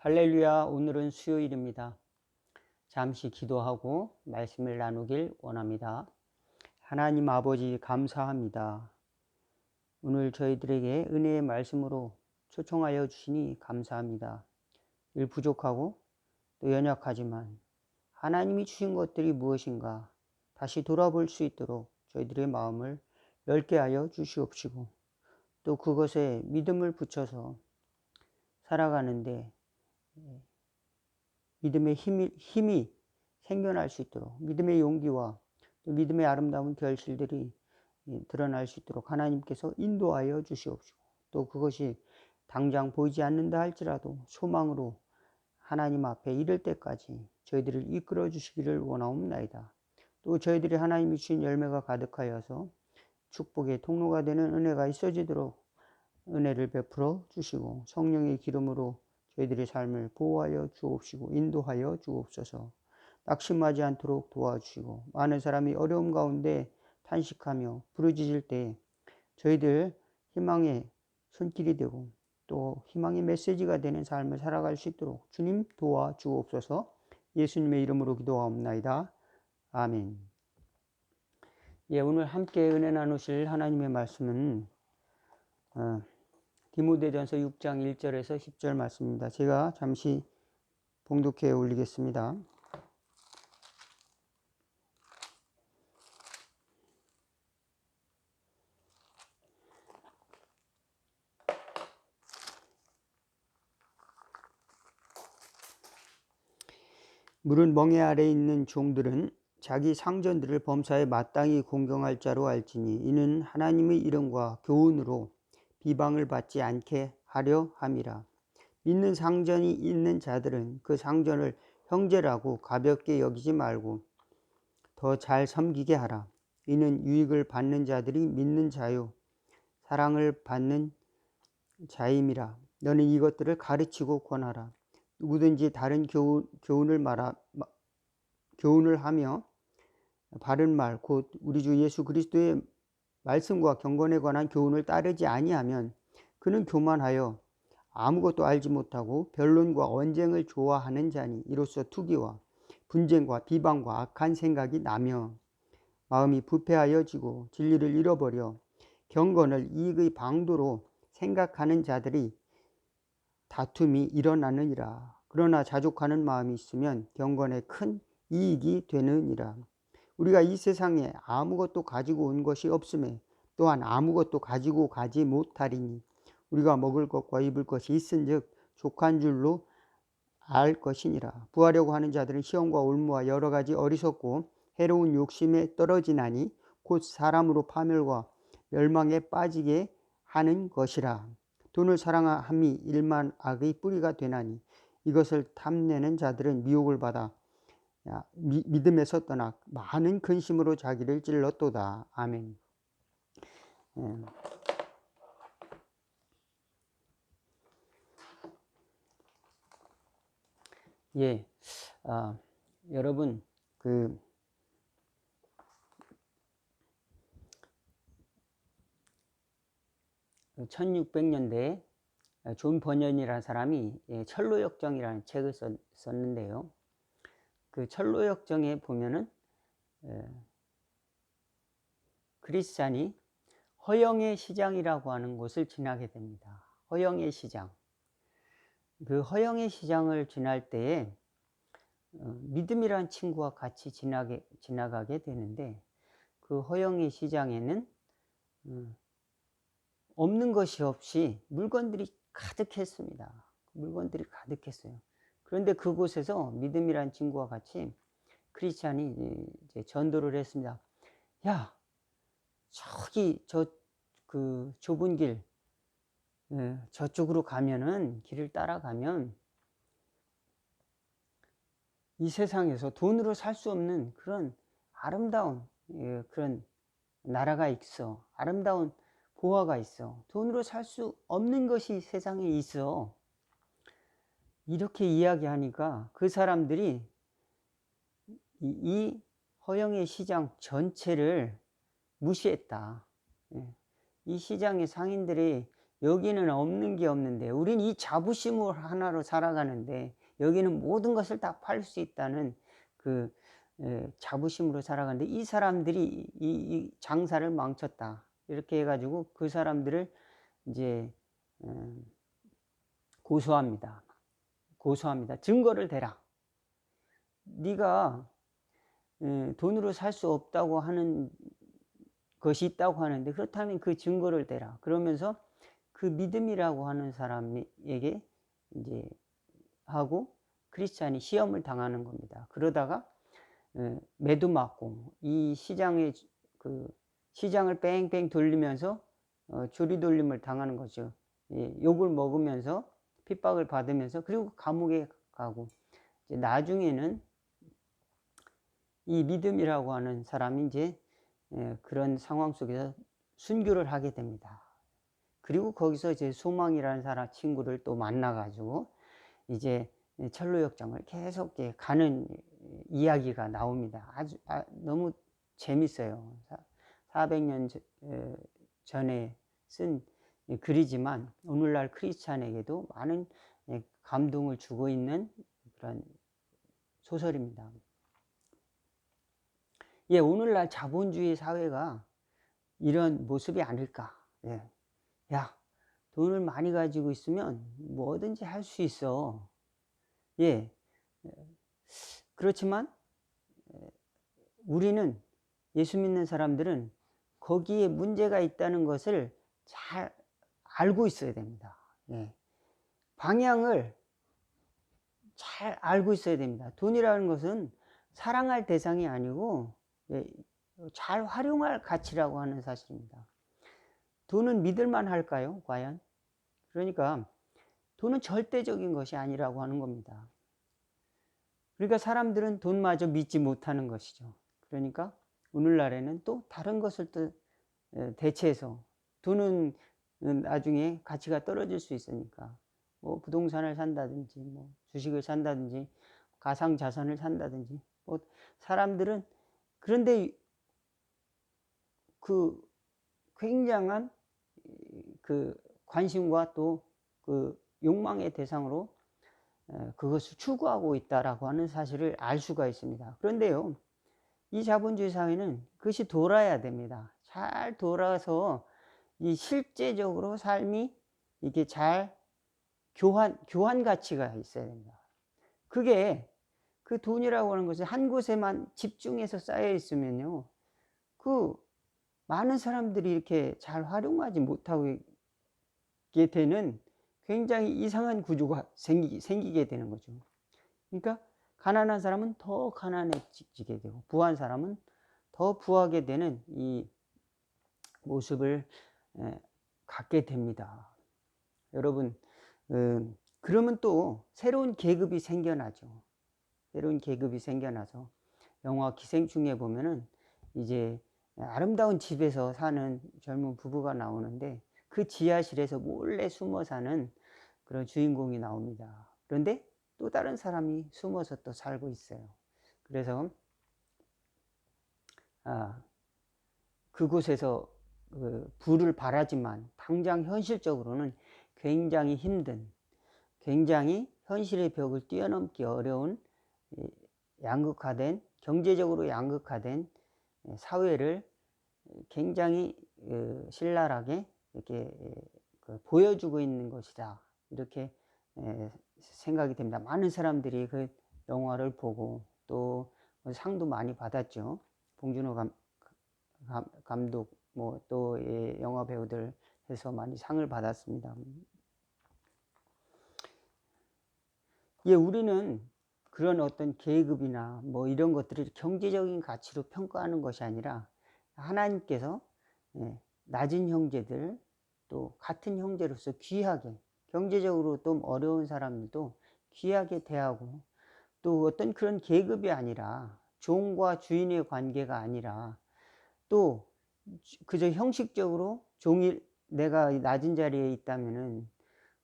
할렐루야, 오늘은 수요일입니다. 잠시 기도하고 말씀을 나누길 원합니다. 하나님 아버지 감사합니다. 오늘 저희들에게 은혜의 말씀으로 초청하여 주시니 감사합니다. 늘 부족하고 또 연약하지만 하나님이 주신 것들이 무엇인가 다시 돌아볼 수 있도록 저희들의 마음을 넓게 하여 주시옵시고 또 그것에 믿음을 붙여서 살아가는데 믿음의 힘이 생겨날 수 있도록 믿음의 용기와 또 믿음의 아름다운 결실들이 드러날 수 있도록 하나님께서 인도하여 주시옵시고 또 그것이 당장 보이지 않는다 할지라도 소망으로 하나님 앞에 이를 때까지 저희들을 이끌어 주시기를 원하옵나이다. 또 저희들이 하나님이 주신 열매가 가득하여서 축복의 통로가 되는 은혜가 있어지도록 은혜를 베풀어 주시고 성령의 기름으로 저희들의 삶을 보호하여 주옵시고 인도하여 주옵소서. 낙심하지 않도록 도와주시고 많은 사람이 어려움 가운데 탄식하며 부르짖을 때 저희들 희망의 손길이 되고 또 희망의 메시지가 되는 삶을 살아갈 수 있도록 주님 도와주옵소서. 예수님의 이름으로 기도하옵나이다. 아멘. 오늘 함께 은혜 나누실 하나님의 말씀은 디모데전서 6장 1절에서 10절 말씀입니다. 제가 잠시 봉독해 올리겠습니다. 물은 멍에 아래 있는 종들은 자기 상전들을 범사에 마땅히 공경할 자로 알지니 이는 하나님의 이름과 교훈으로 비방을 받지 않게 하려 함이라. 믿는 상전이 있는 자들은 그 상전을 형제라고 가볍게 여기지 말고 더 잘 섬기게 하라. 이는 유익을 받는 자들이 믿는 자요 사랑을 받는 자임이라. 너는 이것들을 가르치고 권하라. 누구든지 다른 교훈을 하며 바른 말 곧 우리 주 예수 그리스도의 말씀과 경건에 관한 교훈을 따르지 아니하면 그는 교만하여 아무것도 알지 못하고 변론과 언쟁을 좋아하는 자니 이로써 투기와 분쟁과 비방과 악한 생각이 나며 마음이 부패하여지고 진리를 잃어버려 경건을 이익의 방도로 생각하는 자들이 다툼이 일어나느니라. 그러나 자족하는 마음이 있으면 경건에 큰 이익이 되느니라. 우리가 이 세상에 아무것도 가지고 온 것이 없음에 또한 아무것도 가지고 가지 못하리니 우리가 먹을 것과 입을 것이 있은즉 족한 줄로 알 것이니라. 구하려고 하는 자들은 시험과 올무와 여러 가지 어리석고 해로운 욕심에 떨어지나니 곧 사람으로 파멸과 멸망에 빠지게 하는 것이라. 돈을 사랑함이 일만 악의 뿌리가 되나니 이것을 탐내는 자들은 미혹을 받아 믿음에서 떠나 많은 근심으로 자기를 찔렀도다. 아멘. 여러분 1600년대에 존 버년이라는 사람이 철로역정이라는 책을 썼는데요. 그 철로역정에 보면은 크리스찬이 허영의 시장이라고 하는 곳을 지나게 됩니다. 허영의 시장. 그 허영의 시장을 지날 때에 믿음이라는 친구와 같이 지나가게 되는데 그 허영의 시장에는 없는 것이 없이 물건들이 가득했습니다. 물건들이 가득했어요. 그런데 그곳에서 믿음이란 친구와 같이 크리스찬이 이제 전도를 했습니다. 야, 저기 그 좁은 길 저쪽으로 가면은 길을 따라가면 이 세상에서 돈으로 살 수 없는 그런 아름다운 그런 나라가 있어. 아름다운 보화가 있어. 돈으로 살 수 없는 것이 세상에 있어. 이렇게 이야기하니까 그 사람들이 이 허영의 시장 전체를 무시했다. 이 시장의 상인들이 여기는 없는 게 없는데 우린 이 자부심 하나로 살아가는데 여기는 모든 것을 다 팔 수 있다는 그 자부심으로 살아가는데 이 사람들이 이 장사를 망쳤다. 이렇게 해가지고 그 사람들을 이제 고소합니다. 고소합니다. 증거를 대라. 네가 돈으로 살 수 없다고 하는 것이 있다고 하는데 그렇다면 그 증거를 대라. 그러면서 그 믿음이라고 하는 사람에게 이제 하고 크리스찬이 시험을 당하는 겁니다. 그러다가 매도 맞고 이 시장의 그 시장을 뺑뺑 돌리면서 조리돌림을 당하는 거죠. 예, 욕을 먹으면서 핍박을 받으면서 그리고 감옥에 가고 이제 나중에는 이 믿음이라고 하는 사람이 이제 그런 상황 속에서 순교를 하게 됩니다. 그리고 거기서 이제 소망이라는 사람 친구를 또 만나가지고 이제 철로역정을 계속 가는 이야기가 나옵니다. 아주 너무 재밌어요. 400년 전에 쓴 글이지만 오늘날 크리스찬에게도 많은 감동을 주고 있는 그런 소설입니다. 예, 오늘날 자본주의 사회가 이런 모습이 아닐까. 예. 야, 돈을 많이 가지고 있으면 뭐든지 할 수 있어. 예. 그렇지만 우리는 예수 믿는 사람들은 거기에 문제가 있다는 것을 잘 알고 있어야 됩니다. 예. 방향을 잘 알고 있어야 됩니다. 돈이라는 것은 사랑할 대상이 아니고 예, 잘 활용할 가치라고 하는 사실입니다. 돈은 믿을만 할까요? 과연? 그러니까 돈은 절대적인 것이 아니라고 하는 겁니다. 그러니까 사람들은 돈마저 믿지 못하는 것이죠. 그러니까 오늘날에는 또 다른 것을 또 대체해서 돈은 나중에 가치가 떨어질 수 있으니까 뭐 부동산을 산다든지 뭐 주식을 산다든지 가상자산을 산다든지 뭐 사람들은 그런데 그 굉장한 그 관심과 또 그 욕망의 대상으로 그것을 추구하고 있다라고 하는 사실을 알 수가 있습니다. 그런데요, 이 자본주의 사회는 그것이 돌아야 됩니다. 잘 돌아서 이 실제적으로 삶이 이게 잘 교환 가치가 있어야 됩니다. 그게 그 돈이라고 하는 것이 한 곳에만 집중해서 쌓여 있으면요, 그 많은 사람들이 이렇게 잘 활용하지 못하게 되는 굉장히 이상한 구조가 생기게 되는 거죠. 그러니까 가난한 사람은 더 가난해지게 되고 부한 사람은 더 부하게 되는 이 모습을 갖게 됩니다. 여러분, 그러면 또 새로운 계급이 생겨나죠. 새로운 계급이 생겨나서 영화 기생충에 보면은 이제 아름다운 집에서 사는 젊은 부부가 나오는데 그 지하실에서 몰래 숨어 사는 그런 주인공이 나옵니다. 그런데 또 다른 사람이 숨어서 또 살고 있어요. 그래서 그곳에서 부를 바라지만 당장 현실적으로는 굉장히 힘든, 굉장히 현실의 벽을 뛰어넘기 어려운 양극화된, 경제적으로 양극화된 사회를 굉장히 신랄하게 이렇게 보여주고 있는 것이다. 이렇게 생각이 됩니다. 많은 사람들이 그 영화를 보고 또 상도 많이 받았죠. 봉준호 감독 뭐 또 영화 배우들 해서 많이 상을 받았습니다. 예, 우리는 그런 어떤 계급이나 뭐 이런 것들을 경제적인 가치로 평가하는 것이 아니라 하나님께서 낮은 형제들 또 같은 형제로서 귀하게 경제적으로 좀 어려운 사람들도 귀하게 대하고 또 어떤 그런 계급이 아니라 종과 주인의 관계가 아니라 또 그저 형식적으로 종이 내가 낮은 자리에 있다면은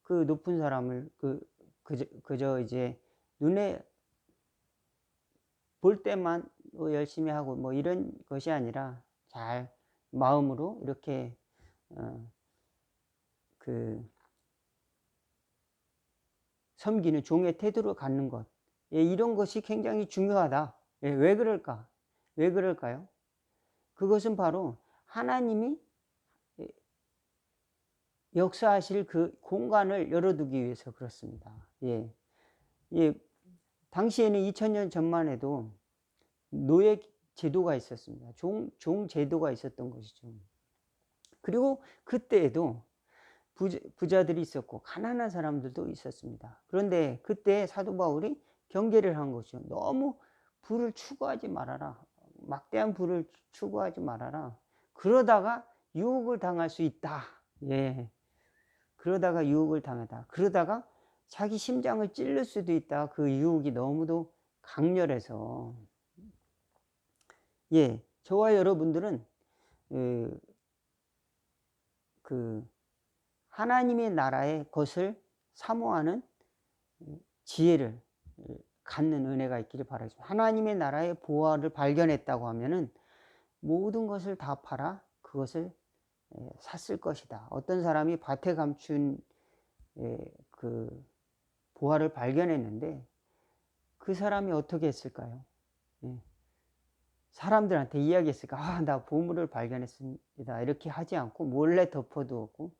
그 높은 사람을 그저 이제 눈에 볼 때만 열심히 하고 뭐 이런 것이 아니라 잘 마음으로 이렇게 섬기는 종의 태도를 갖는 것, 이런 것이 굉장히 중요하다. 왜 그럴까? 왜 그럴까요? 그것은 바로 하나님이 역사하실 그 공간을 열어두기 위해서 그렇습니다. 당시에는 2000년 전만 해도 노예 제도가 있었습니다. 종 제도가 있었던 것이죠. 그리고 그때에도 부자들이 있었고 가난한 사람들도 있었습니다. 그런데 그때 사도 바울이 경계를 한 것이죠. 너무 부를 추구하지 말아라. 막대한 부를 추구하지 말아라. 그러다가 유혹을 당할 수 있다. 그러다가 유혹을 당하다. 그러다가 자기 심장을 찔릴 수도 있다. 그 유혹이 너무도 강렬해서. 저와 여러분들은 하나님의 나라의 것을 사모하는 지혜를 갖는 은혜가 있기를 바라죠. 하나님의 나라의 보화를 발견했다고 하면은 모든 것을 다 팔아 그것을 샀을 것이다. 어떤 사람이 밭에 감춘 그 보화를 발견했는데 그 사람이 어떻게 했을까요? 사람들한테 이야기했을까? 나 보물을 발견했습니다. 이렇게 하지 않고 몰래 덮어두었고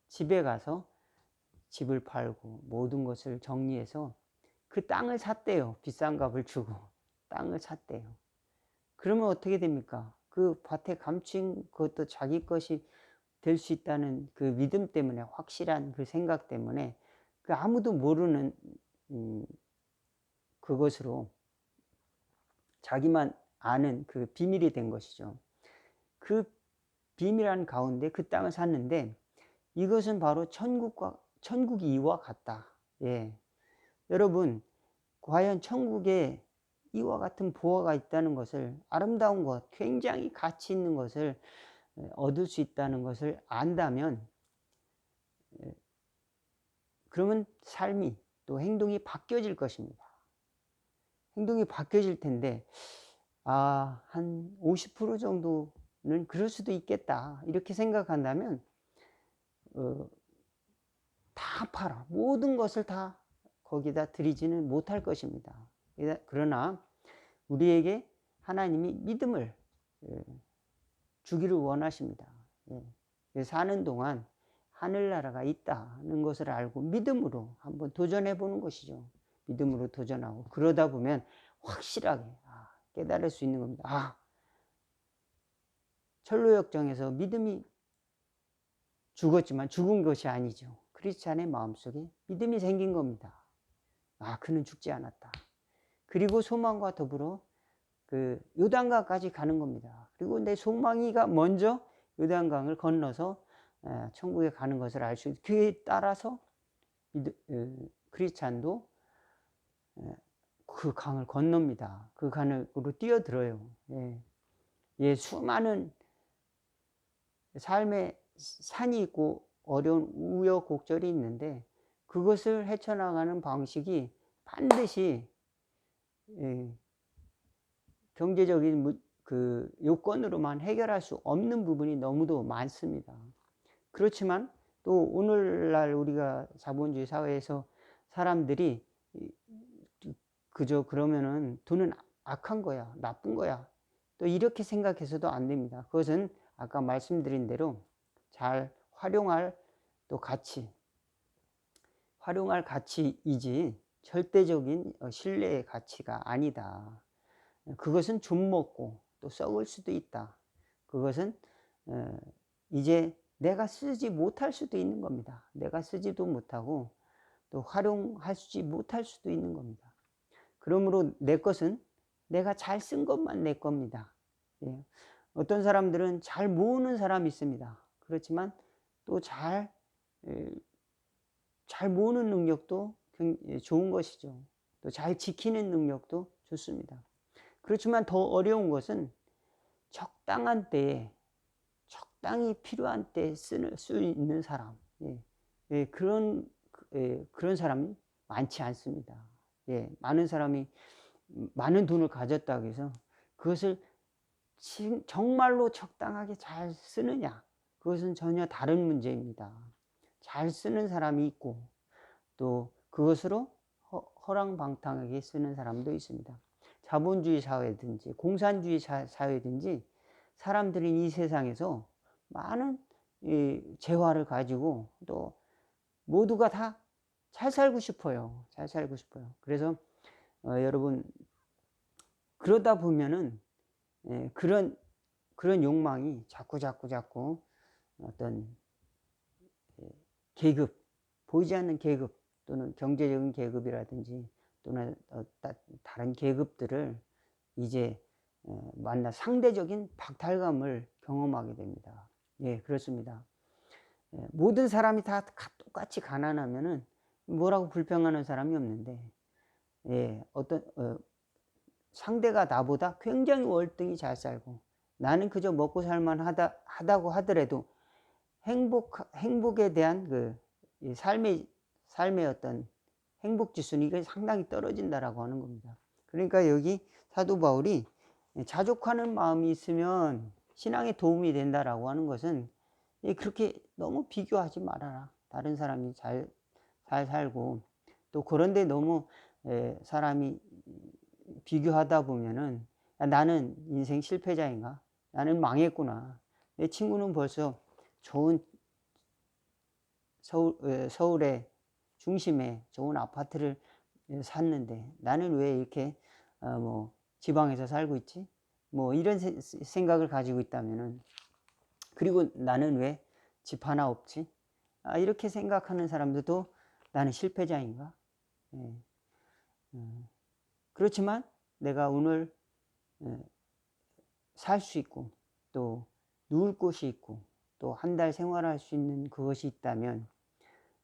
집에 가서 집을 팔고 모든 것을 정리해서 그 땅을 샀대요. 비싼 값을 주고 땅을 샀대요. 그러면 어떻게 됩니까? 그 밭에 감춘 그것도 자기 것이 될 수 있다는 그 믿음 때문에, 확실한 그 생각 때문에 그 아무도 모르는 그것으로 자기만 아는 그 비밀이 된 것이죠. 그 비밀한 가운데 그 땅을 샀는데 이것은 바로 천국이 이와 같다. 여러분, 과연 천국에 이와 같은 보화가 있다는 것을, 아름다운 것, 굉장히 가치 있는 것을 얻을 수 있다는 것을 안다면, 그러면 삶이 또 행동이 바뀌어질 것입니다. 행동이 바뀌어질 텐데, 한 50% 정도는 그럴 수도 있겠다. 이렇게 생각한다면, 다 팔아. 모든 것을 다 거기다 드리지는 못할 것입니다. 그러나 우리에게 하나님이 믿음을 주기를 원하십니다. 사는 동안 하늘나라가 있다는 것을 알고 믿음으로 한번 도전해 보는 것이죠. 믿음으로 도전하고 그러다 보면 확실하게 깨달을 수 있는 겁니다. 철로역정에서 믿음이 죽었지만 죽은 것이 아니죠. 크리스찬의 마음속에 믿음이 생긴 겁니다. 그는 죽지 않았다. 그리고 소망과 더불어 그 요단강까지 가는 겁니다. 그리고 내 소망이가 먼저 요단강을 건너서 천국에 가는 것을 알 수 있고, 그에 따라서 크리스찬도 그 강을 건넙니다. 그 강으로 뛰어들어요. 수많은 삶의 산이 있고 어려운 우여곡절이 있는데 그것을 헤쳐나가는 방식이 반드시 경제적인 그 요건으로만 해결할 수 없는 부분이 너무도 많습니다. 그렇지만 또 오늘날 우리가 자본주의 사회에서 사람들이 그저 그러면은 돈은 악한 거야, 나쁜 거야, 또 이렇게 생각해서도 안 됩니다. 그것은 아까 말씀드린 대로 잘 활용할 또 활용할 가치이지 절대적인 신뢰의 가치가 아니다. 그것은 좀 먹고 또 썩을 수도 있다. 그것은 이제 내가 쓰지 못할 수도 있는 겁니다. 내가 쓰지도 못하고 또 활용하지 못할 수도 있는 겁니다. 그러므로 내 것은 내가 잘 쓴 것만 내 겁니다. 어떤 사람들은 잘 모으는 사람이 있습니다. 그렇지만 또 잘 모으는 능력도 좋은 것이죠. 또 잘 지키는 능력도 좋습니다. 그렇지만 더 어려운 것은 적당한 때에 적당히 필요한 때에 쓸 수 있는 사람, 그런 사람이 많지 않습니다. 많은 사람이 많은 돈을 가졌다고 해서 그것을 정말로 적당하게 잘 쓰느냐, 그것은 전혀 다른 문제입니다. 잘 쓰는 사람이 있고 또 그것으로 허랑방탕하게 쓰는 사람도 있습니다. 자본주의 사회든지 공산주의 사회든지 사람들이 이 세상에서 많은 재화를 가지고 또 모두가 다 잘 살고 싶어요. 잘 살고 싶어요. 그래서 여러분 그러다 보면은 그런 욕망이 자꾸 어떤 계급, 보이지 않는 계급 또는 경제적인 계급이라든지 또는 다른 계급들을 이제 만나 상대적인 박탈감을 경험하게 됩니다. 예, 그렇습니다. 모든 사람이 다 똑같이 가난하면은 뭐라고 불평하는 사람이 없는데, 어떤 상대가 나보다 굉장히 월등히 잘 살고 나는 그저 먹고 살만 하다고 하더라도 행복에 대한 그 삶의 어떤 행복 지수는 이게 상당히 떨어진다라고 하는 겁니다. 그러니까 여기 사도 바울이 자족하는 마음이 있으면 신앙에 도움이 된다라고 하는 것은 그렇게 너무 비교하지 말아라. 다른 사람이 잘 살고 또 그런데 너무 사람이 비교하다 보면은 나는 인생 실패자인가? 나는 망했구나. 내 친구는 벌써 좋은 서울의 중심에 좋은 아파트를 샀는데 나는 왜 이렇게 뭐 지방에서 살고 있지? 뭐 이런 생각을 가지고 있다면은, 그리고 나는 왜 집 하나 없지? 이렇게 생각하는 사람들도 나는 실패자인가? 그렇지만 내가 오늘 살 수 있고 또 누울 곳이 있고 또 한 달 생활할 수 있는 그것이 있다면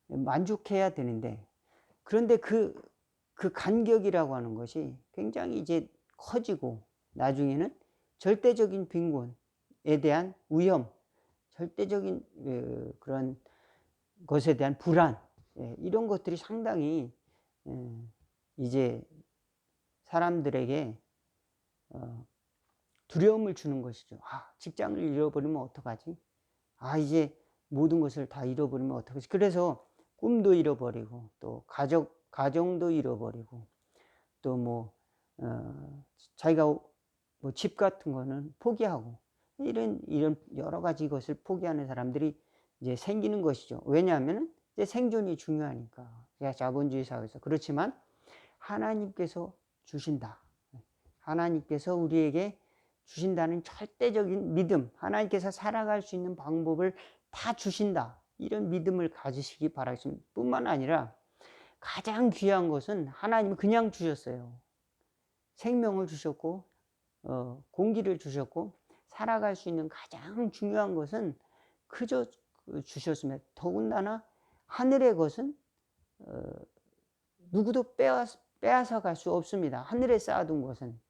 만족해야 되는데, 그런데 그 간격이라고 하는 것이 굉장히 이제 커지고 나중에는 절대적인 빈곤에 대한 위험, 절대적인 그런 것에 대한 불안, 이런 것들이 상당히 이제 사람들에게 두려움을 주는 것이죠. 직장을 잃어버리면 어떡하지? 이제 모든 것을 다 잃어버리면 어떡하지? 그래서 꿈도 잃어버리고 또 가정도 잃어버리고 또 자기가 뭐 집 같은 거는 포기하고 이런 여러 가지 것을 포기하는 사람들이 이제 생기는 것이죠. 왜냐하면 이제 생존이 중요하니까. 자본주의 사회에서. 그렇지만 하나님께서 주신다. 하나님께서 우리에게 주신다는 절대적인 믿음, 하나님께서 살아갈 수 있는 방법을 다 주신다. 이런 믿음을 가지시기 바라겠습니다. 뿐만 아니라 가장 귀한 것은 하나님이 그냥 주셨어요. 생명을 주셨고 공기를 주셨고 살아갈 수 있는 가장 중요한 것은 그저 주셨으면, 더군다나 하늘의 것은 누구도 빼앗아 갈 수 없습니다. 하늘에 쌓아둔 것은.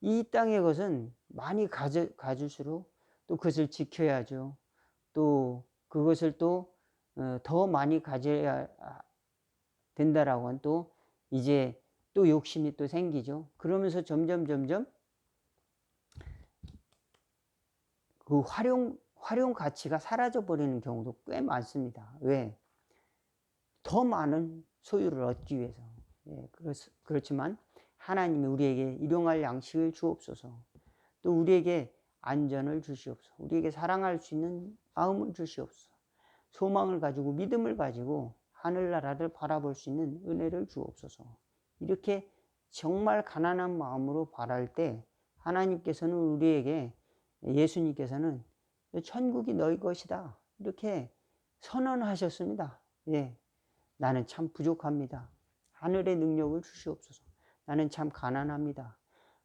이 땅의 것은 많이 가질수록 또 그것을 지켜야죠. 또 그것을 또 더 많이 가져야 된다라고 하는 또 이제 또 욕심이 또 생기죠. 그러면서 점점 그 활용 가치가 사라져 버리는 경우도 꽤 많습니다. 왜? 더 많은 소유를 얻기 위해서. 그렇지만 하나님이 우리에게 일용할 양식을 주옵소서. 또 우리에게 안전을 주시옵소서. 우리에게 사랑할 수 있는 마음을 주시옵소서. 소망을 가지고 믿음을 가지고 하늘나라를 바라볼 수 있는 은혜를 주옵소서. 이렇게 정말 가난한 마음으로 바랄 때 하나님께서는 우리에게, 예수님께서는 천국이 너희 것이다 이렇게 선언하셨습니다. 나는 참 부족합니다. 하늘의 능력을 주시옵소서. 나는 참 가난합니다.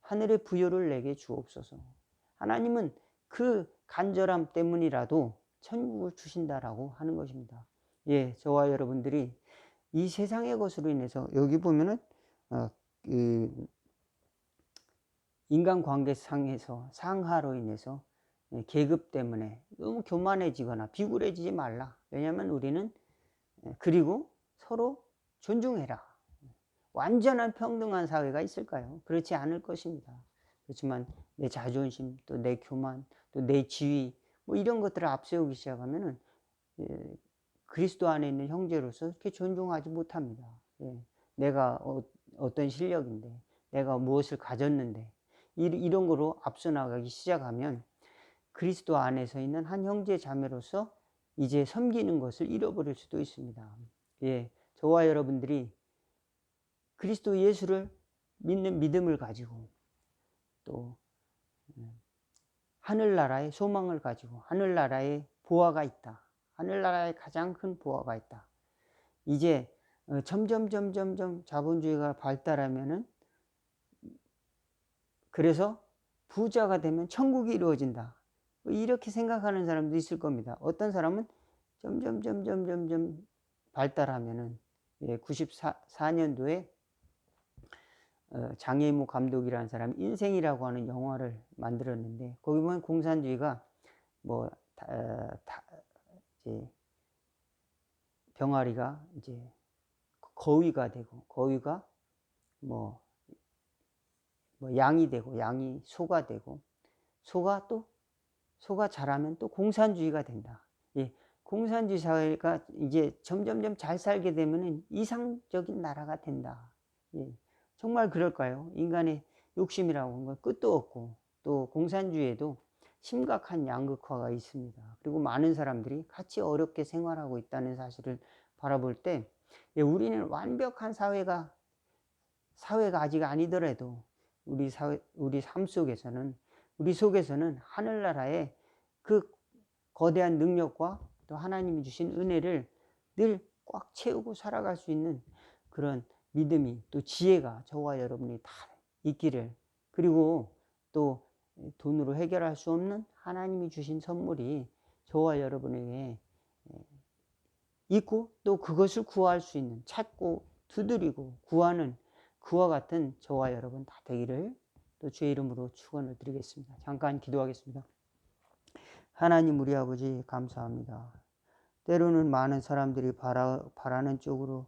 하늘의 부여를 내게 주옵소서. 하나님은 그 간절함 때문이라도 천국을 주신다라고 하는 것입니다. 저와 여러분들이 이 세상의 것으로 인해서, 여기 보면은 인간관계상에서 상하로 인해서 계급 때문에 너무 교만해지거나 비굴해지지 말라. 왜냐하면 우리는, 그리고 서로 존중해라. 완전한 평등한 사회가 있을까요? 그렇지 않을 것입니다. 그렇지만 내 자존심, 또 내 교만, 또 내 지위, 뭐 이런 것들을 앞세우기 시작하면은 그리스도 안에 있는 형제로서 이렇게 존중하지 못합니다. 예. 내가 어떤 실력인데, 내가 무엇을 가졌는데, 이런 거로 앞서 나가기 시작하면 그리스도 안에서 있는 한 형제 자매로서 이제 섬기는 것을 잃어버릴 수도 있습니다. 예. 저와 여러분들이 그리스도 예수를 믿는 믿음을 가지고 또 하늘나라의 소망을 가지고 하늘나라의 보화가 있다. 하늘나라의 가장 큰 보화가 있다. 이제 점점 자본주의가 발달하면은 그래서 부자가 되면 천국이 이루어진다. 이렇게 생각하는 사람도 있을 겁니다. 어떤 사람은 점점 발달하면은 94년도에 장혜모 감독이라는 사람이 인생이라고 하는 영화를 만들었는데 거기 보면 공산주의가 뭐 이제 병아리가 이제 거위가 되고 거위가 뭐 양이 되고 양이 소가 되고 소가 자라면 또 공산주의가 된다. 예, 공산주의 사회가 이제 점점 잘 살게 되면 이상적인 나라가 된다. 예, 정말 그럴까요? 인간의 욕심이라고 하는 건 끝도 없고 또 공산주의에도 심각한 양극화가 있습니다. 그리고 많은 사람들이 같이 어렵게 생활하고 있다는 사실을 바라볼 때 우리는 완벽한 사회가 아직 아니더라도 우리 삶 속에서는 우리 속에서는 하늘나라의 그 거대한 능력과 또 하나님이 주신 은혜를 늘 꽉 채우고 살아갈 수 있는 그런 믿음이 또 지혜가 저와 여러분이 다 있기를, 그리고 또 돈으로 해결할 수 없는 하나님이 주신 선물이 저와 여러분에게 있고 또 그것을 구할 수 있는, 찾고 두드리고 구하는 그와 같은 저와 여러분 다 되기를 또 주의 이름으로 축원을 드리겠습니다. 잠깐 기도하겠습니다. 하나님 우리 아버지 감사합니다. 때로는 많은 사람들이 바라는 쪽으로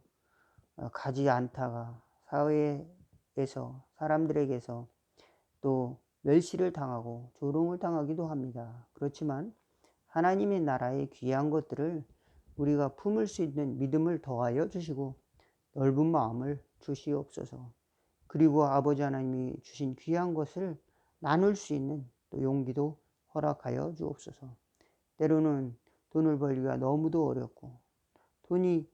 가지 않다가 사회에서 사람들에게서 또 멸시를 당하고 조롱을 당하기도 합니다. 그렇지만 하나님의 나라의 귀한 것들을 우리가 품을 수 있는 믿음을 더하여 주시고 넓은 마음을 주시옵소서. 그리고 아버지 하나님이 주신 귀한 것을 나눌 수 있는 또 용기도 허락하여 주옵소서. 때로는 돈을 벌기가 너무도 어렵고 돈이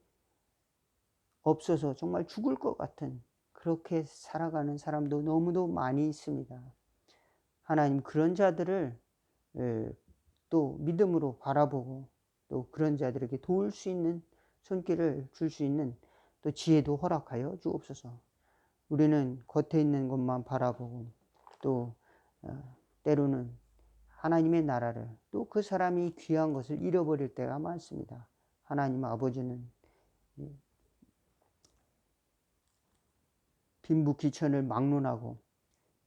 없어서 정말 죽을 것 같은 그렇게 살아가는 사람도 너무도 많이 있습니다. 하나님 그런 자들을 또 믿음으로 바라보고 또 그런 자들에게 도울 수 있는 손길을 줄 수 있는 또 지혜도 허락하여 주옵소서. 우리는 겉에 있는 것만 바라보고 또 때로는 하나님의 나라를 또 그 사람이 귀한 것을 잃어버릴 때가 많습니다. 하나님 아버지는 빈부귀천을 막론하고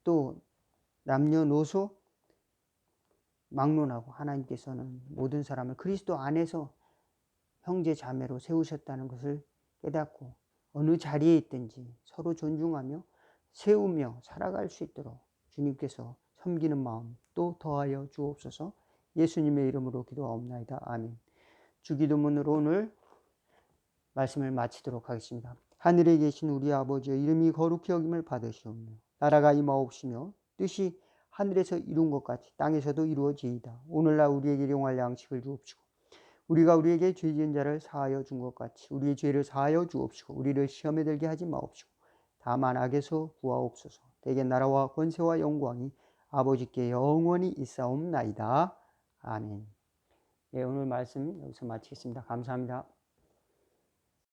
또 남녀노소 막론하고 하나님께서는 모든 사람을 그리스도 안에서 형제 자매로 세우셨다는 것을 깨닫고 어느 자리에 있든지 서로 존중하며 세우며 살아갈 수 있도록 주님께서 섬기는 마음 또 더하여 주옵소서. 예수님의 이름으로 기도하옵나이다. 아멘. 주기도문으로 오늘 말씀을 마치도록 하겠습니다. 하늘에 계신 우리 아버지여 이름이 거룩히 여김을 받으시오며 나라가 임하옵시며 뜻이 하늘에서 이룬 것 같이 땅에서도 이루어지이다. 오늘날 우리에게 일용할 양식을 주옵시고 우리가 우리에게 죄 지은 자를 사하여 준 것 같이 우리의 죄를 사하여 주옵시고 우리를 시험에 들게 하지 마옵시고 다만 악에서 구하옵소서. 대개 나라와 권세와 영광이 아버지께 영원히 있사옵나이다. 아멘. 예, 오늘 말씀 여기서 마치겠습니다. 감사합니다.